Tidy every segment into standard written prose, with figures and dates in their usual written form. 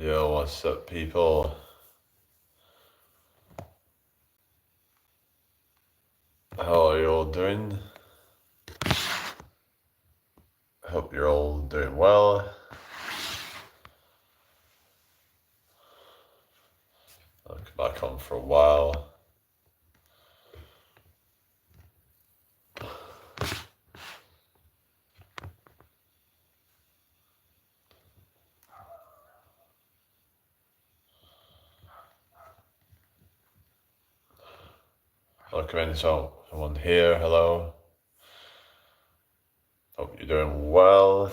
Yo, what's up, people? How are you all doing? Hope you're all doing well. I'll come back on for a while. Welcome in, someone here. Hello. Hope you're doing well.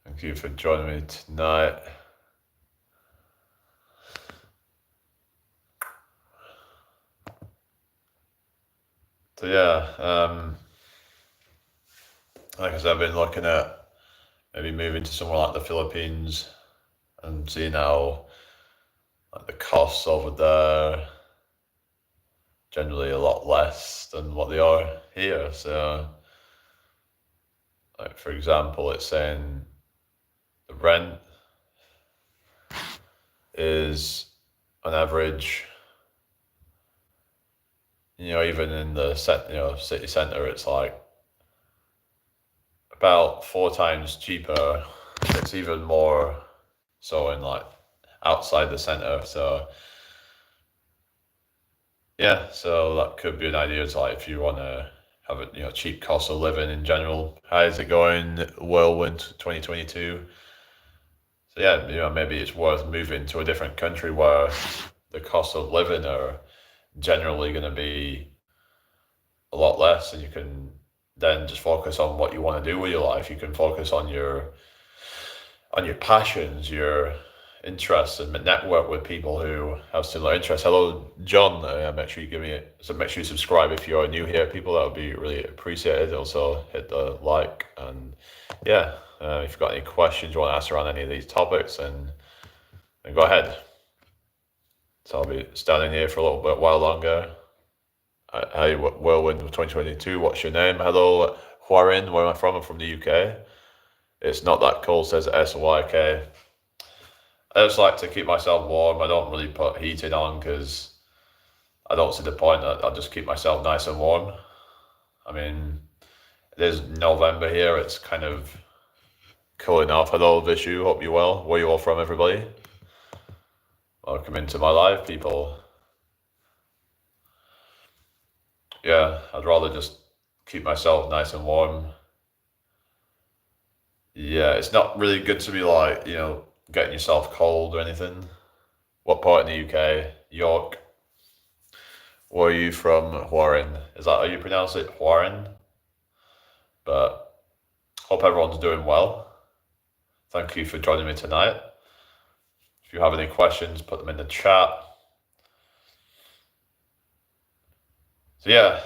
Thank you for joining me tonight. So yeah, like I said, I've been looking at maybe moving to somewhere like the Philippines and seeing how like the costs over there generally a lot less than what they are here. So, like for example, it's saying the rent is on average, even in the city center, it's like about 4 times cheaper. It's even more so in like outside the center. So yeah, so that could be an idea to like if you want to have a cheap cost of living in general. How is it going? Whirlwind 2022. So yeah, maybe it's worth moving to a different country where the cost of living are generally going to be a lot less, and you can then just focus on what you want to do with your life. You can focus on your passions, your interests, and network with people who have similar interests. Hello, John. Make sure you subscribe if you're new here, people. That would be really appreciated. Also, hit the like, and yeah, if you've got any questions you want to ask around any of these topics, then go ahead. So I'll be standing here for a little bit while longer. Hey, Whirlwind 2022, what's your name? Hello, Huarin, where am I from? I'm from the UK. It's not that cold, says SYK. I just like to keep myself warm. I don't really put heating on because I don't see the point. I'll just keep myself nice and warm. I mean, it is November here. It's kind of cooling off. Hello, Vishu. Hope you're well. Where are you all from, everybody? Welcome into my live, people. Yeah, I'd rather just keep myself nice and warm. Yeah, it's not really good to be like, getting yourself cold or anything. What part in the UK? York. Where are you from? Warren. Is that how you pronounce it? Warren? But hope everyone's doing well. Thank you for joining me tonight. If you have any questions, put them in the chat. So yeah,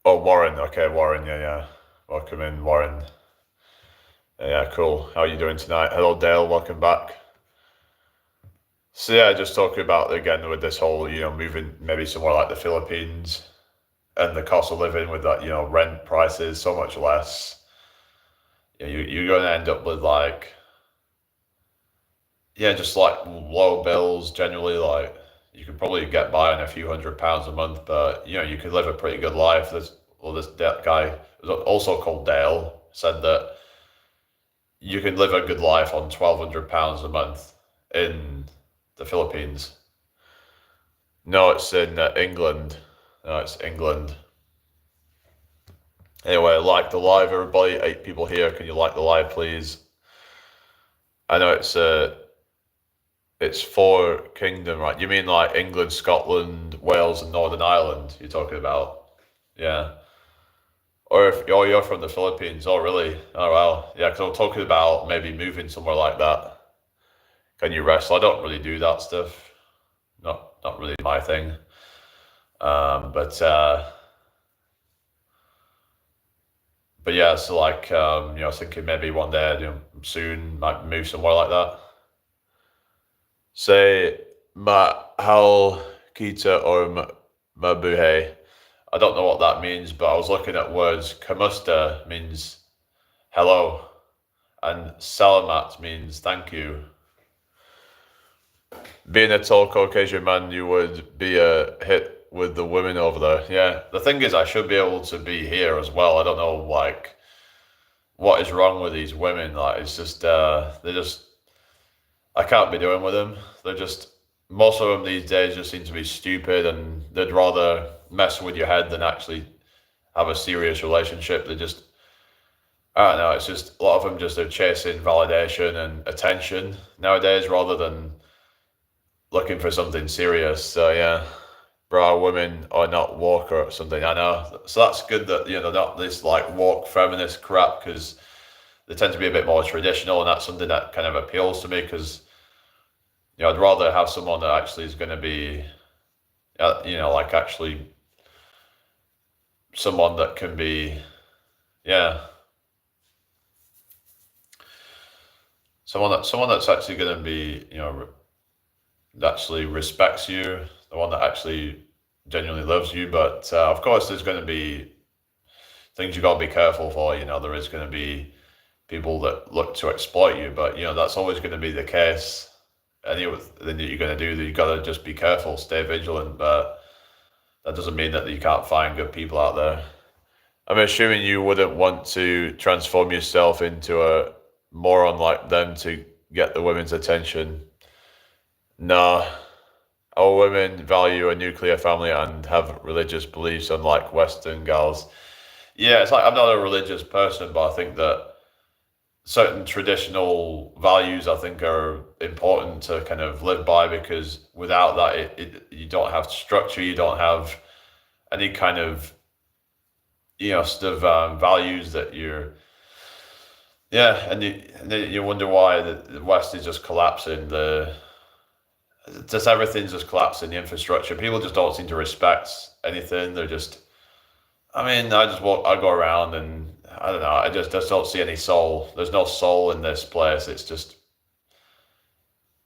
oh, Warren. Okay, Warren. Yeah. Welcome in, Warren. Yeah, cool. How are you doing tonight? Hello, Dale. Welcome back. So yeah, just talking about again with this whole, moving maybe somewhere like the Philippines and the cost of living with that, rent prices so much less. You're going to end up with like, just like low bills generally. Like you could probably get by on a few £100 a month, but you could live a pretty good life. This guy also called Dale said that you can live a good life on £1,200 a month in the Philippines. No, it's in England. No, it's England. Anyway, like the live, everybody. 8 people here. Can you like the live, please? I know it's 4 kingdom, right? You mean like England, Scotland, Wales, and Northern Ireland? You're talking about, yeah. Or if you're from the Philippines, oh really? Oh wow, yeah. Because I'm talking about maybe moving somewhere like that. Can you wrestle? I don't really do that stuff. Not really my thing. But yeah, so like I was thinking maybe one day, soon might move somewhere like that. Say Ma hal kita or mabuhe. I don't know what that means, but I was looking at words. Kamusta means hello, and salamat means thank you. Being a tall Caucasian man, you would be a hit with the women over there. Yeah, the thing is, I should be able to be here as well. I don't know, like, what is wrong with these women. Like, it's just, they just, I can't be doing with them. They're just, most of them these days just seem to be stupid and they'd rather mess with your head than actually have a serious relationship. They just, I don't know, it's just a lot of them just are chasing validation and attention nowadays rather than looking for something serious. So yeah, bro, women are not woke or something. I know. So that's good that they're not this like woke feminist crap because they tend to be a bit more traditional, and that's something that kind of appeals to me because I'd rather have someone that actually is going to be, like actually someone that can be, yeah, someone that's actually going to be, that actually respects you, the one that actually genuinely loves you. But of course, there's going to be things you got to be careful for. There is going to be people that look to exploit you, but that's always going to be the case. Anything that you're going to do, you got to just be careful, stay vigilant. But that doesn't mean that you can't find good people out there. I'm assuming you wouldn't want to transform yourself into a moron like them to get the women's attention. Nah, our women value a nuclear family and have religious beliefs, unlike Western gals. Yeah, it's like I'm not a religious person, but I think that certain traditional values I think are important to kind of live by because without that, you don't have structure, you don't have any kind of sort of values that you're. Yeah, and you wonder why the West is just collapsing. Just everything's just collapsing. The infrastructure. People just don't seem to respect anything. They're just. I mean, I go around and I don't know. I just don't see any soul. There's no soul in this place. It's just.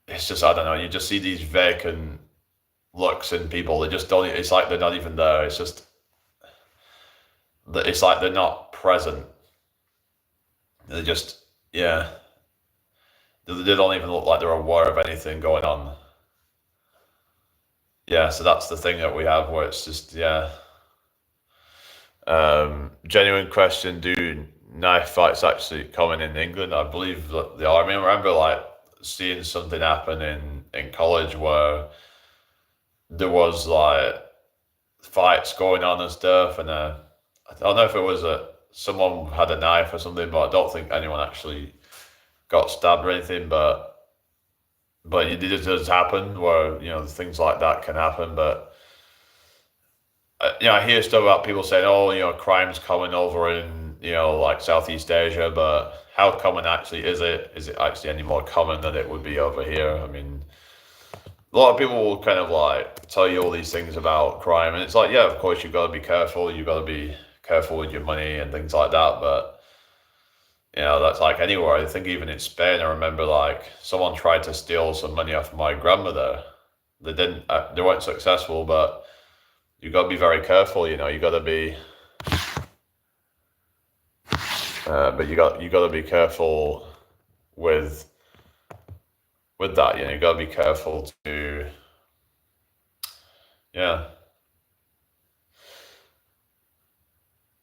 I don't know. You just see these vacant looks in people. They just don't. It's like they're not even there. It's just. It's like they're not present. They just, yeah. They don't even look like they're aware of anything going on. Yeah, so that's the thing that we have where it's just, yeah. Genuine question, do knife fights actually common in England? I believe that they are. I mean, I remember like seeing something happen in college where there was like fights going on and stuff, and I don't know if it was someone had a knife or something, but I don't think anyone actually got stabbed or anything. But it does happen where things like that can happen. But I hear stuff about people saying, "Oh, crime's common over in like Southeast Asia," but how common actually is it? Is it actually any more common than it would be over here? I mean, a lot of people will kind of like tell you all these things about crime, and it's like, yeah, of course you've got to be careful. You've got to be careful with your money and things like that. But that's like anywhere. I think even in Spain, I remember like someone tried to steal some money off my grandmother. They didn't. They weren't successful, but you got to be very careful. You got to be. But you got to be careful with that. You got to be careful to. Yeah.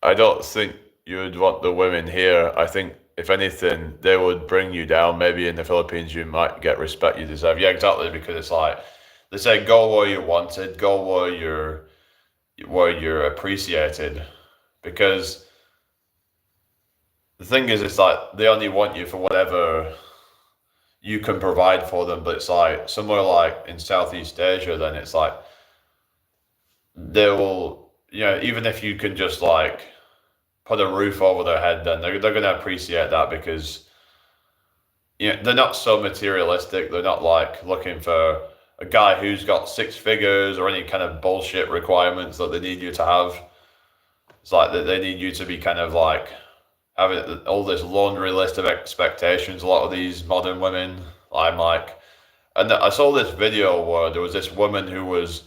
I don't think you would want the women here. I think if anything, they would bring you down. Maybe in the Philippines, you might get respect you deserve. Yeah, exactly. Because it's like they say, go where you're wanted, go where you're appreciated. Because the thing is, it's like they only want you for whatever you can provide for them. But it's like somewhere like in Southeast Asia, then it's like they will, even if you can just like put a roof over their head, then they're going to appreciate that because they're not so materialistic. They're not like looking for a guy who's got six figures or any kind of bullshit requirements that they need you to have. It's like that they need you to be kind of like having all this laundry list of expectations. A lot of these modern women, I'm like, And I saw this video where there was this woman who was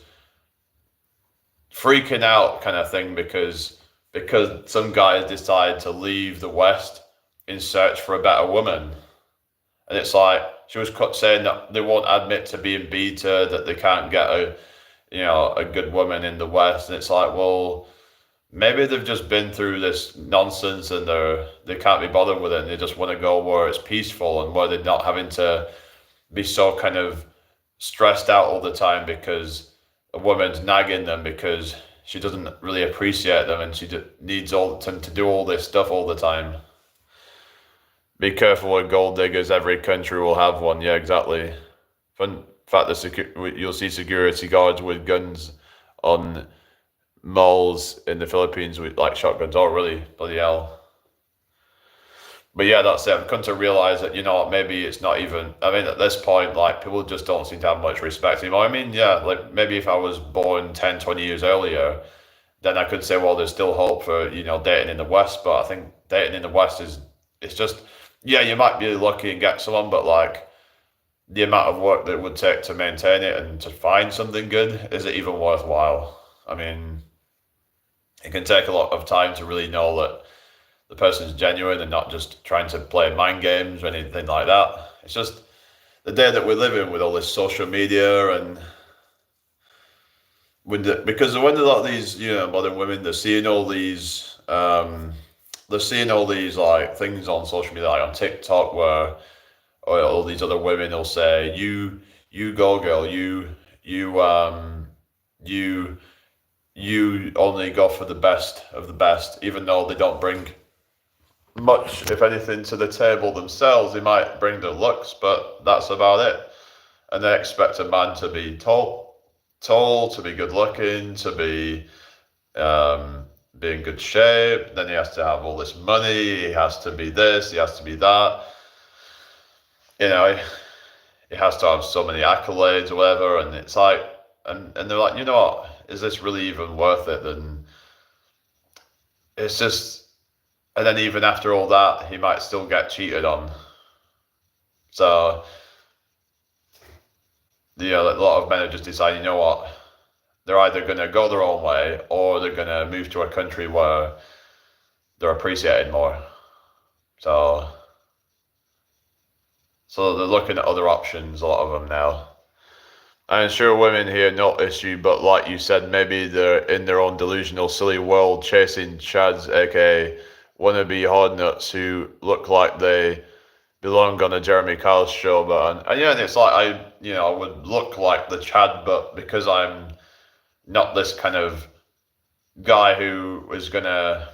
freaking out kind of thing because some guys decided to leave the West in search for a better woman. And it's like she was saying that they won't admit to being beta, that they can't get a good woman in the West. And it's like, well, maybe they've just been through this nonsense and they can't be bothered with it, and they just want to go where it's peaceful and where they're not having to be so kind of stressed out all the time because a woman's nagging them because she doesn't really appreciate them and she needs all them to do all this stuff all the time. Be careful with gold diggers. Every country will have one. Yeah, exactly. In fact, you'll see security guards with guns on malls in the Philippines with like shotguns. Oh, really? Bloody hell. But yeah, that's it. I've come to realize that, maybe it's not even, I mean, at this point, like, people just don't seem to have much respect anymore. I mean, yeah, like, maybe if I was born 10, 20 years earlier, then I could say, well, there's still hope for, dating in the West. But I think dating in the West it's just, yeah, you might be lucky and get someone, but like, the amount of work that it would take to maintain it and to find something good, is it even worthwhile? I mean, it can take a lot of time to really know that the person's genuine and not just trying to play mind games or anything like that. It's just the day that we live in with all this social media and because when a lot of these modern women, they're seeing all these like things on social media, like on TikTok, where all these other women will say, you go girl, you only go for the best of the best, even though they don't bring much, if anything, to the table themselves. They might bring the looks, but that's about it. And they expect a man to be tall, to be good looking, to be in good shape. Then he has to have all this money. He has to be this. He has to be that. He has to have so many accolades or whatever. And it's like, and they're like, you know what? Is this really even worth it? And it's just. And then even after all that, he might still get cheated on. So, a lot of men are just deciding, you know what, they're either going to go their own way or they're going to move to a country where they're appreciated more. So they're looking at other options, a lot of them now. I'm sure women here notice you, but like you said, maybe they're in their own delusional, silly world chasing chads, aka wannabe hard nuts who look like they belong on a Jeremy Kyle's show. But and it's like I would look like the Chad, but because I'm not this kind of guy who is gonna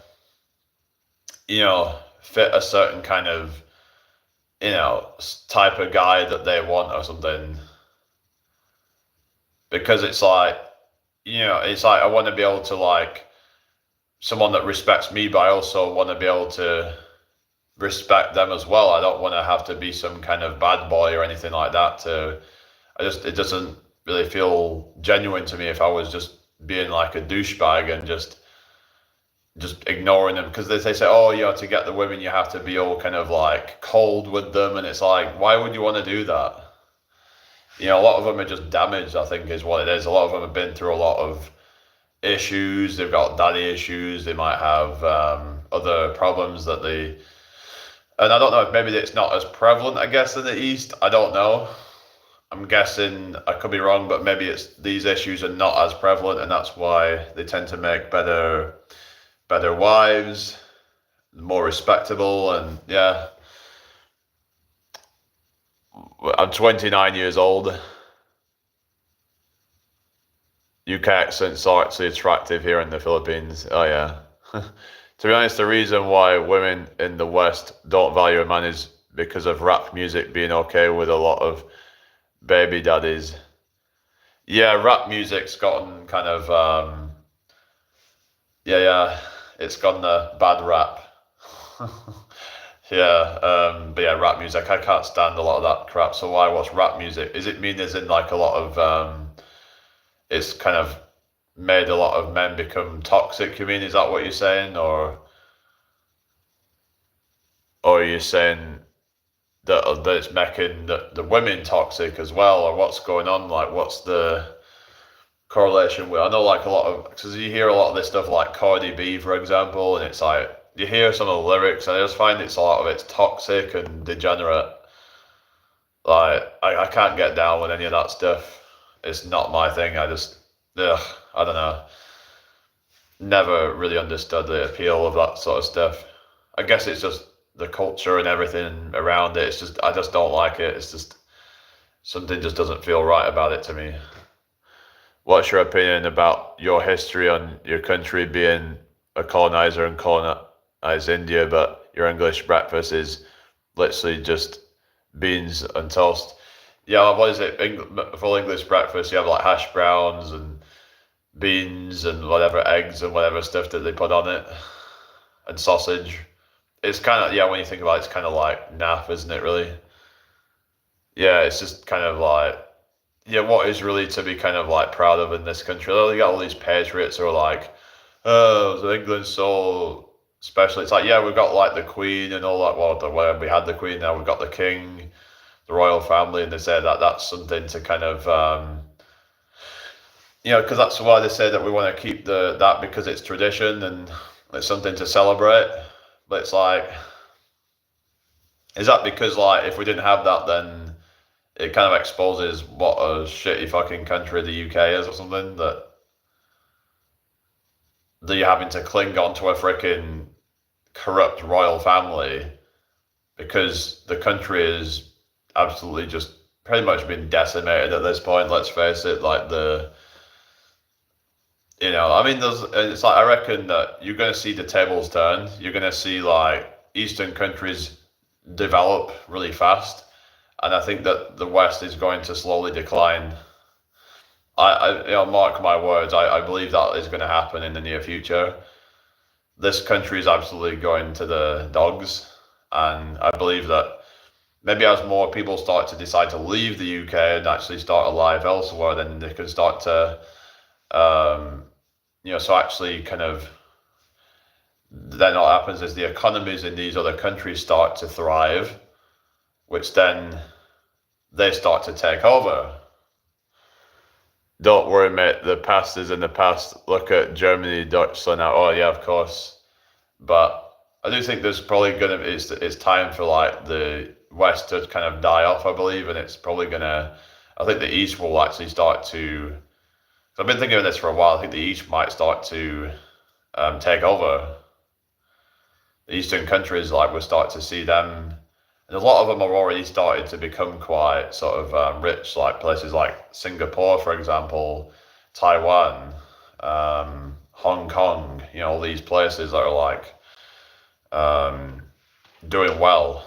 fit a certain kind of type of guy that they want or something. Because it's like I want to be able to like someone that respects me, but I also want to be able to respect them as well. I don't want to have to be some kind of bad boy or anything like that. It doesn't really feel genuine to me if I was just being like a douchebag and just ignoring them, because they say, oh, to get the women you have to be all kind of like cold with them, and it's like, why would you want to do that? A lot of them are just damaged, I think, is what it is. A lot of them have been through a lot of issues. They've got daddy issues. They might have other problems and I don't know if maybe it's not as prevalent, I guess, in the East. I don't know. I'm guessing, I could be wrong, but maybe these issues are not as prevalent, and that's why they tend to make better wives, more respectable, and yeah. I'm 29 years old. UK accents are actually attractive here in the Philippines. Oh yeah. To be honest, the reason why women in the West don't value a man is because of rap music being okay with a lot of baby daddies. Yeah, rap music's gotten kind of it's gotten the bad rap. But yeah, rap music, I can't stand a lot of that crap. So why watch rap music? Is it mean as in like a lot of it's kind of made a lot of men become toxic, you mean? Is that what you're saying? Or are you saying that it's making the women toxic as well, or what's going on? Like, what's the correlation with? I know like a lot of, because you hear a lot of this stuff like Cardi B, for example, and it's like you hear some of the lyrics, and I just find it's a lot of it's toxic and degenerate. Like I can't get down with any of that stuff. It's not my thing. Ugh, I don't know. Never really understood the appeal of that sort of stuff. I guess it's just the culture and everything around it. It's just I just don't like it. It's just something just doesn't feel right about it to me. What's your opinion about your history on your country being a colonizer and colonize India, but your English breakfast is literally just beans and toast? Yeah, what is it? Full English breakfast, you have like hash browns and beans and whatever, eggs and whatever stuff that they put on it, and sausage. It's kind of, yeah, when you think about it, it's kind of like naff, isn't it, really? Yeah, it's just kind of like, yeah, what is really to be kind of like proud of in this country? You got all these patriots who are like, oh, England's so special. It's like, yeah, we've got like the Queen and all that. Well, we had the Queen, now we've got the King, the royal family, and they say that that's something to kind of, because that's why they say that we want to keep that because it's tradition and it's something to celebrate. But it's like, is that because like if we didn't have that, then it kind of exposes what a shitty fucking country the UK is or something, that you're having to cling on to a freaking corrupt royal family because the country is absolutely just pretty much been decimated at this point, let's face it. Like I mean, it's like, I reckon that you're going to see the tables turn. You're going to see like Eastern countries develop really fast. And I think that the West is going to slowly decline. Mark my words, I believe that is going to happen in the near future. This country is absolutely going to the dogs. And I believe that maybe as more people start to decide to leave the UK and actually start a life elsewhere, then they can start to, so actually kind of, then what happens is the economies in these other countries start to thrive, which then they start to take over. Don't worry, mate. The past is in the past. Look at Germany, Deutschland now. Oh, yeah, of course. But I do think there's probably it's time for like the West to kind of die off, I believe, and it's probably I think the East will actually start to. I've been thinking of this for a while. I think the East might start to take over. The Eastern countries, like, we'll start to see them. And a lot of them are already started to become quite sort of rich, like places like Singapore, for example, Taiwan, Hong Kong, all these places that are like doing well.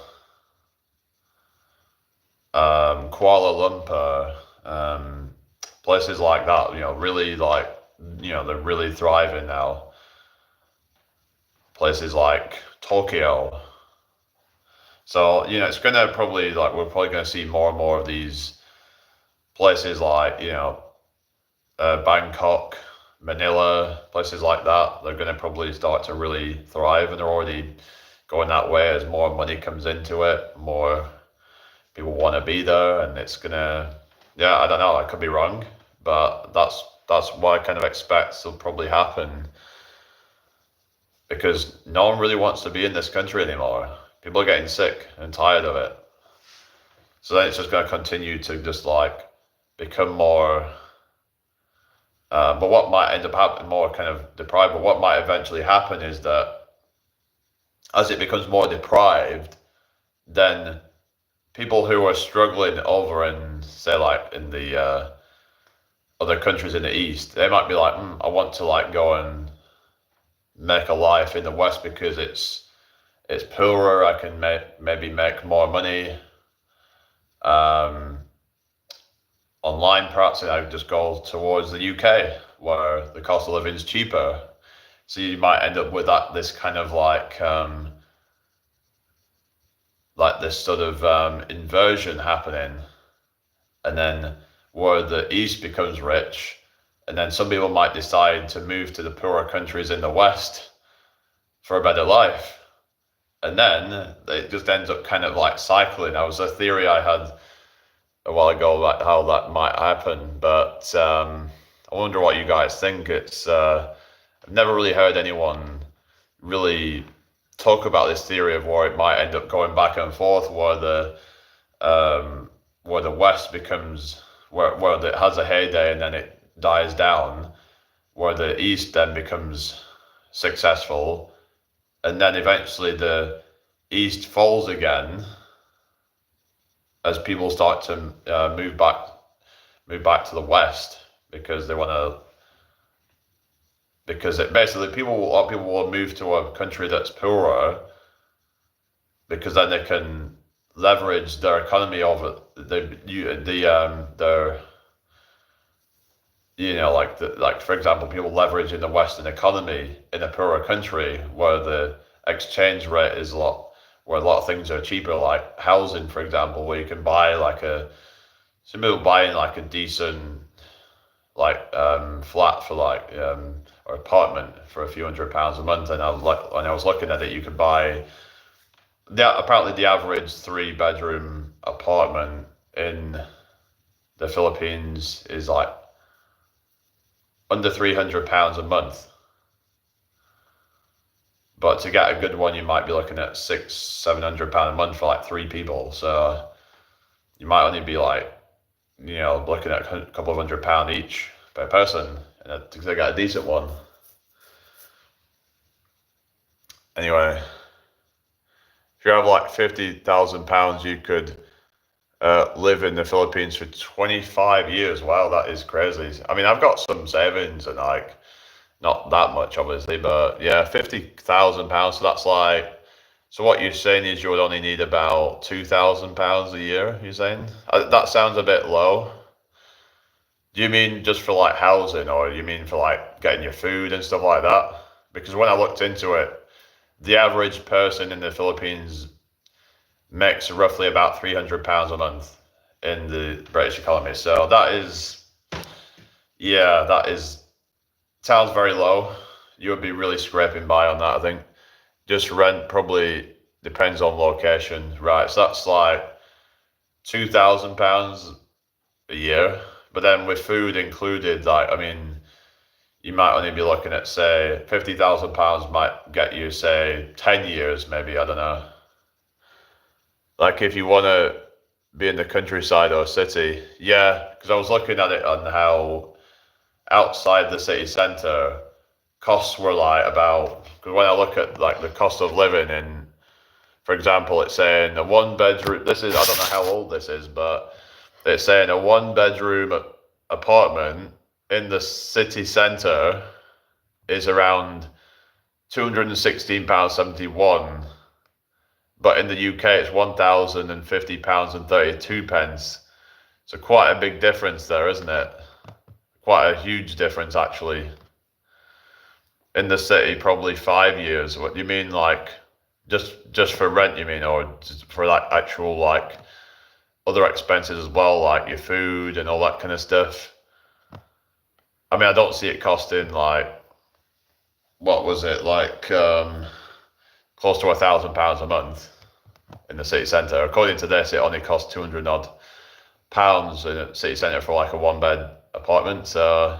Kuala Lumpur, places like that, really like, they're really thriving now. Places like Tokyo. So, it's going to probably, like, we're probably going to see more and more of these places like, Bangkok, Manila, places like that. They're going to probably start to really thrive, and they're already going that way as more money comes into it, more people want to be there, and it's going to, yeah, I don't know, I could be wrong, but that's what I kind of expect will probably happen, because no one really wants to be in this country anymore. People are getting sick and tired of it. So then it's just going to continue to just like become more, but what might end up happening, more kind of deprived, but what might eventually happen is that as it becomes more deprived, then people who are struggling over in, say, like in the other countries in the East, they might be like, I want to like go and make a life in the West because it's poorer, I can maybe make more money online perhaps, and I would just go towards the UK where the cost of living is cheaper. So you might end up with this kind of like this sort of inversion happening, and then where the East becomes rich, and then some people might decide to move to the poorer countries in the West for a better life. and then it just ends up kind of like cycling. That was a theory I had a while ago, like how that might happen, but I wonder what you guys think. It's I've never really heard anyone really talk about this theory of where it might end up going back and forth, where the West becomes where it has a heyday and then it dies down, where the East then becomes successful, and then eventually the East falls again as people start to move back to the West because they want to because it basically a lot of people will move to a country that's poorer because then they can leverage their economy over their like for example, people leverage in the Western economy in a poorer country where the exchange rate is where a lot of things are cheaper, like housing, for example, where you can buy some people buying like a decent flat for or apartment for a few £100s a month, and I was looking at it, you could buy apparently the average 3-bedroom apartment in the Philippines is like under £300 a month. But to get a good one, you might be looking at £600-700 a month for like 3 people. So you might only be looking at a couple of £100 each per person, and to get a decent one. Anyway, if you have like £50,000, you could live in the Philippines for 25 years. Wow, that is crazy. I mean, I've got some savings and not that much, obviously, but yeah, £50,000. So what you're saying is you would only need about £2,000 a year. You're saying that sounds a bit low. Do you mean just for like housing, or do you mean for like getting your food and stuff like that? Because when I looked into it, the average person in the Philippines makes roughly about £300 a month in the British economy. So that is sounds very low. You would be really scraping by on that, I think. Just rent probably depends on location, right? So that's like £2,000 a year. But then with food included, you might only be looking at, say, £50,000 might get you, say, 10 years, maybe, I don't know. Like if you want to be in the countryside or city, yeah, because I was looking at it on how outside the city centre, costs were because when I look at like the cost of living in, for example, it's saying a 1-bedroom, I don't know how old this is, but it's saying a 1-bedroom apartment in the city centre is around £216.71, but in the UK it's £1,050.32. So quite a big difference there, isn't it? Quite a huge difference, actually. In the city, probably 5 years. What do you mean, like just for rent? You mean, or just for like actual other expenses as well, like your food and all that kind of stuff? I mean, I don't see it costing what was it close to £1,000 a month in the city centre. According to this, it only costs 200 odd pounds in a city centre for like a 1-bed apartment. So,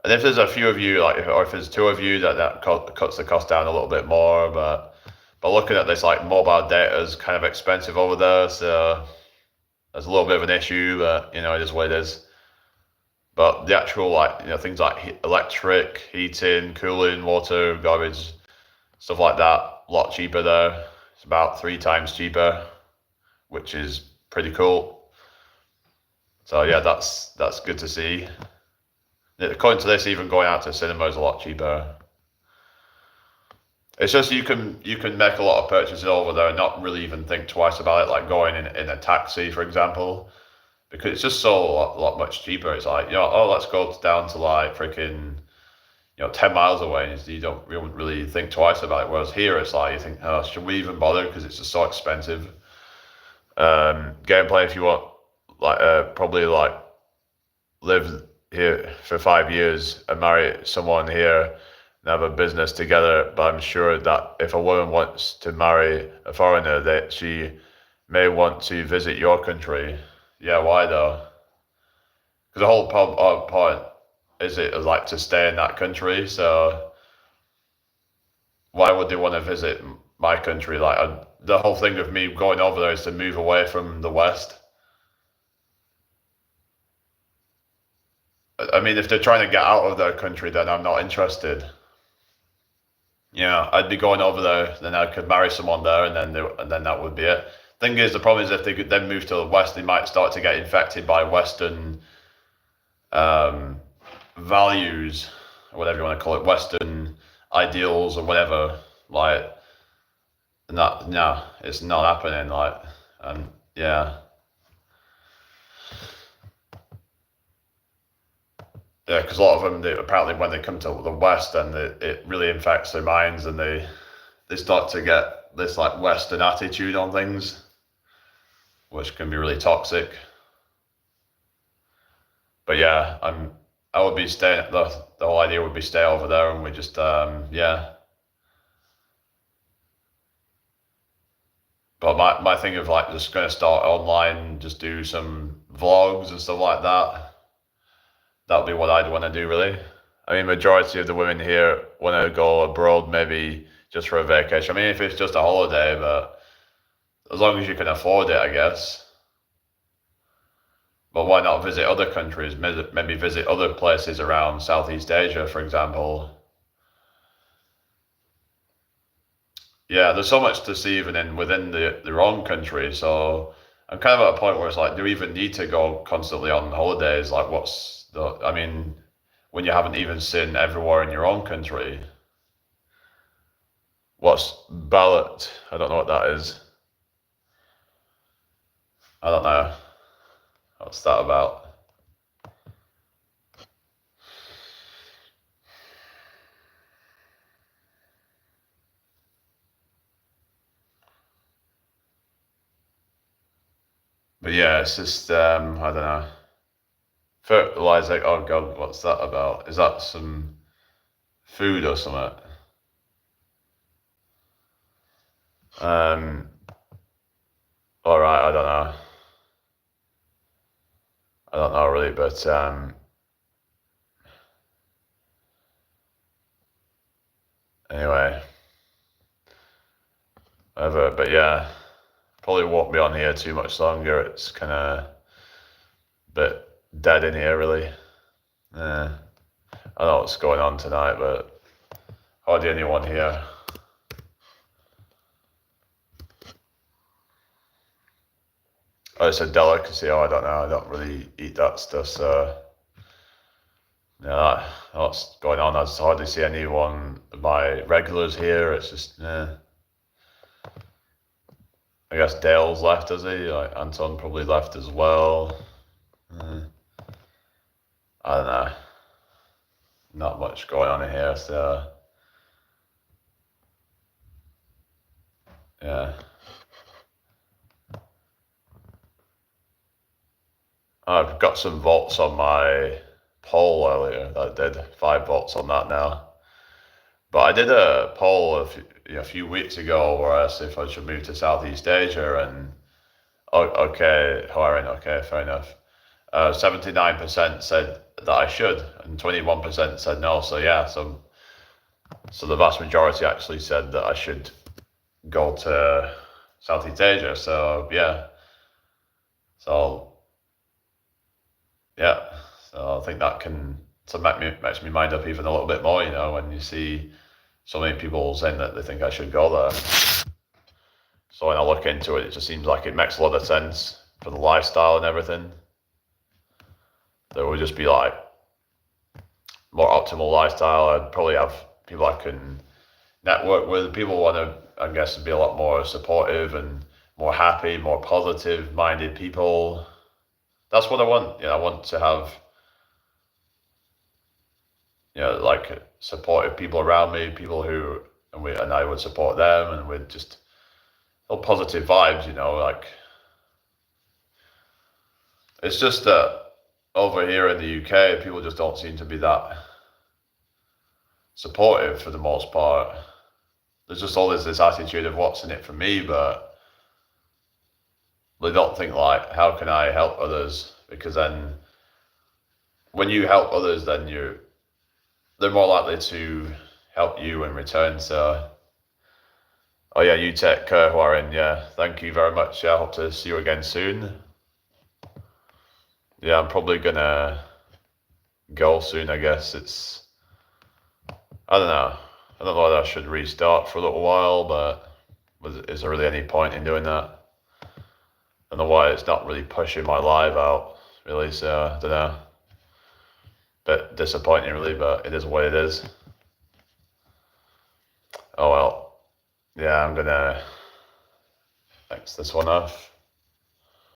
and if there's a few of you, or if there's 2 of you, that cuts the cost down a little bit more. But looking at this, mobile data is kind of expensive over there, so there's a little bit of an issue. But it is what it is. But the actual things like electric, heating, cooling, water, garbage, stuff like that, a lot cheaper there. It's about 3 times cheaper, which is pretty cool. So yeah, that's good to see. According to this, even going out to cinema is a lot cheaper. It's just you can make a lot of purchases over there and not really even think twice about it, like going in a taxi, for example, because it's just so a lot much cheaper. It's like, let's go down to freaking 10 miles away, and you wouldn't really think twice about it. Whereas here, it's like you think, oh, should we even bother? Because it's just so expensive. Gameplay, if you want, probably live here for 5 years and marry someone here, and have a business together. But I'm sure that if a woman wants to marry a foreigner, that she may want to visit your country. Yeah, why though? Because the whole point is it like to stay in that country. So why would they want to visit my country? Like the whole thing of me going over there is to move away from the West. I mean, if they're trying to get out of their country, then I'm not interested. Yeah, I'd be going over there, then I could marry someone there, and then that would be it. Thing is, the problem is if they could then move to the West, they might start to get infected by Western um, values, or whatever you want to call it, Western ideals or whatever. Like, not no, it's not happening. Like, and yeah. Yeah, because a lot of them, apparently, when they come to the West, then it really infects their minds, and they start to get this like Western attitude on things, which can be really toxic. But yeah, I would be staying. The whole idea would be stay over there, and we just yeah. But my thing of like just going to start online, just do some vlogs and stuff like that. That'd be what I'd want to do, really. I mean, majority of the women here want to go abroad, maybe just for a vacation. I mean, if it's just a holiday, but as long as you can afford it, I guess. But why not visit other countries? Maybe visit other places around Southeast Asia, for example. Yeah, there's so much to see even within their own country. So I'm kind of at a point where it's like, do we even need to go constantly on holidays? Like, I mean, when you haven't even seen everywhere in your own country. What's ballot? I don't know what that is. I don't know. What's that about? But yeah, it's just I don't know. Fertilizer. Oh God, what's that about? Is that some food or something? Um. All right. I don't know. I don't know really, but anyway, whatever. But yeah, probably won't be on here too much longer. It's kind of a bit dead in here, really. Yeah. I don't know what's going on tonight, but hardly anyone here. Oh, it's a delicacy. Oh, I don't know. I don't really eat that stuff, so yeah, what's going on? I just hardly see anyone of my regulars here. It's just, I guess Dale's left, has he? Like Anton probably left as well. Uh, I don't know. Not much going on in here, so yeah. I've got some volts on my poll earlier. I did 5 volts on that now. But I did a poll a few weeks ago where I asked if I should move to Southeast Asia, and oh, okay, Hawaiian, okay, fair enough. 79% said that I should, and 21% said no. So yeah, so the vast majority actually said that I should go to Southeast Asia. So yeah, so yeah, so I think that can makes me mind up even a little bit more. You know, when you see so many people saying that they think I should go there. So when I look into it, it just seems like it makes a lot of sense for the lifestyle and everything. There would just be like more optimal lifestyle. I'd probably have people I can network with. People want to, I guess, be a lot more supportive and more happy, more positive minded people. That's what I want. You know, I want to have, like supportive people around me, people who, and I would support them, and we'd just all positive vibes, like it's just that over here in the UK, people just don't seem to be that supportive for the most part. There's just always this attitude of what's in it for me, but they don't think like, how can I help others? Because then when you help others, then they're more likely to help you in return. So, oh yeah, you take care, Warren. Yeah, thank you very much. Yeah, I hope to see you again soon. Yeah, I'm probably gonna go soon, I guess. I don't know. I don't know whether I should restart for a little while, but is there really any point in doing that? I don't know why it's not really pushing my live out, really, so I don't know. Bit disappointing, really, but it is what it is. Oh well. Yeah, I'm gonna X this one off.